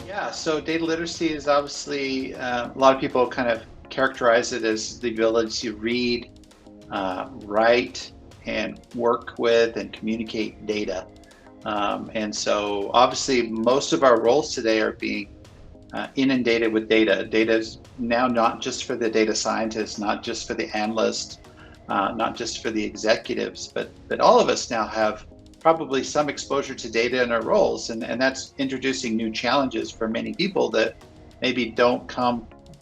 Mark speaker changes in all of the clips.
Speaker 1: Yeah, so data literacy is obviously, a lot of people kind of characterize it as the ability to read, write, and work with and communicate data. And so obviously most of our roles today are being inundated with data. Data is now not just for the data scientists, not just for the analysts, not just for the executives, but all of us now have probably some exposure to data in our roles, and that's introducing new challenges for many people that maybe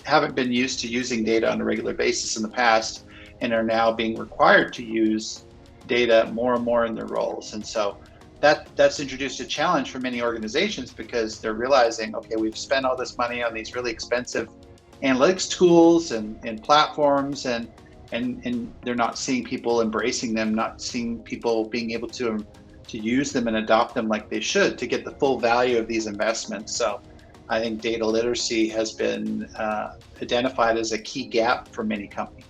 Speaker 1: haven't been used to using data on a regular basis in the past, and are now being required to use data more and more in their roles. And so that's introduced a challenge for many organizations because they're realizing, okay, we've spent all this money on these really expensive analytics tools and platforms, and they're not seeing people embracing them, not seeing people being able to use them and adopt them like they should to get the full value of these investments. So I think data literacy has been identified as a key gap for many companies.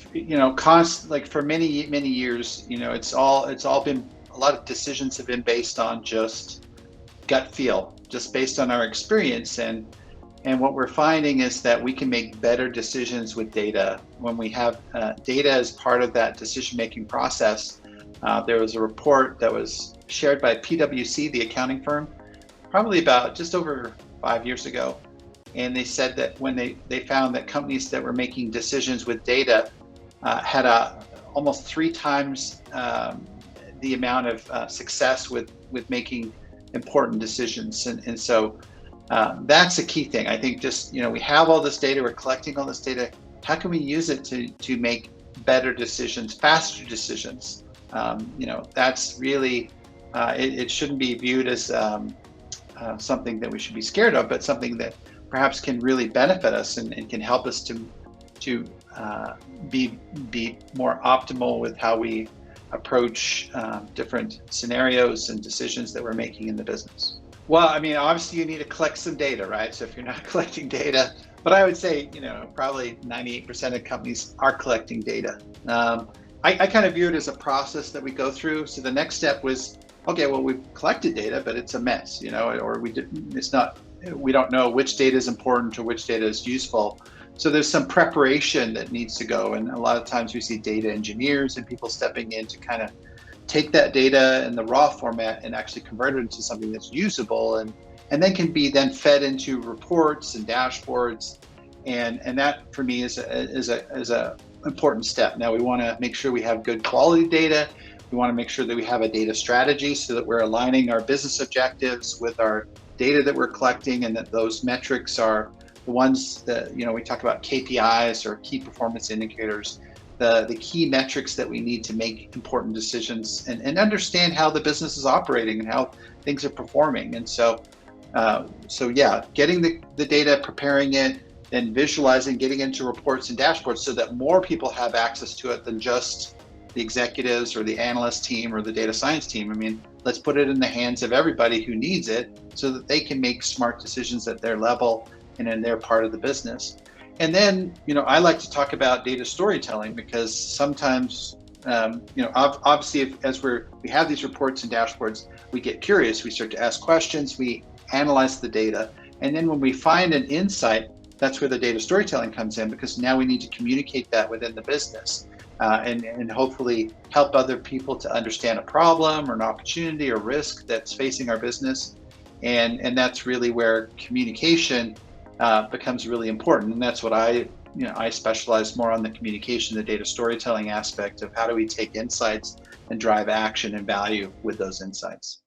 Speaker 1: Like for many years, it's all been, a lot of decisions have been based on just gut feel, just based on our experience. And what we're finding is that we can make better decisions with data when we have data as part of that decision-making process. There was a report that was shared by PwC, the accounting firm, probably about just over 5 years ago. And they said that when they found that companies that were making decisions with data had almost 3 times the amount of success with making important decisions. And so that's a key thing. I think just, we have all this data, we're collecting all this data. How can we use it to make better decisions, faster decisions? That's really, it shouldn't be viewed as something that we should be scared of, but something that perhaps can really benefit us and can help us to be more optimal with how we approach different scenarios and decisions that we're making in the business. Well, I mean, obviously you need to collect some data, right? So if you're not collecting data, but I would say, probably 98% of companies are collecting data. I kind of view it as a process that we go through. So the next step was, okay, well, we've collected data, but it's a mess, or we don't know which data is important or which data is useful. So there's some preparation that needs to go. And a lot of times we see data engineers and people stepping in to kind of take that data in the raw format and actually convert it into something that's usable and then can be then fed into reports and dashboards. And that for me is a important step. Now we want to make sure we have good quality data. We want to make sure that we have a data strategy so that we're aligning our business objectives with our data that we're collecting, and that those metrics are the ones that, we talk about KPIs or key performance indicators, the key metrics that we need to make important decisions and understand how the business is operating and how things are performing. And so yeah, getting the data, preparing it, then visualizing, getting into reports and dashboards so that more people have access to it than just the executives or the analyst team or the data science team. I mean, let's put it in the hands of everybody who needs it so that they can make smart decisions at their level and in their part of the business. And then, I like to talk about data storytelling because sometimes, obviously as we have these reports and dashboards, we get curious, we start to ask questions, we analyze the data. And then when we find an insight, that's where the data storytelling comes in, because now we need to communicate that within the business and hopefully help other people to understand a problem or an opportunity or risk that's facing our business. And that's really where communication becomes really important. And that's what I specialize more on, the communication, the data storytelling aspect of how do we take insights and drive action and value with those insights.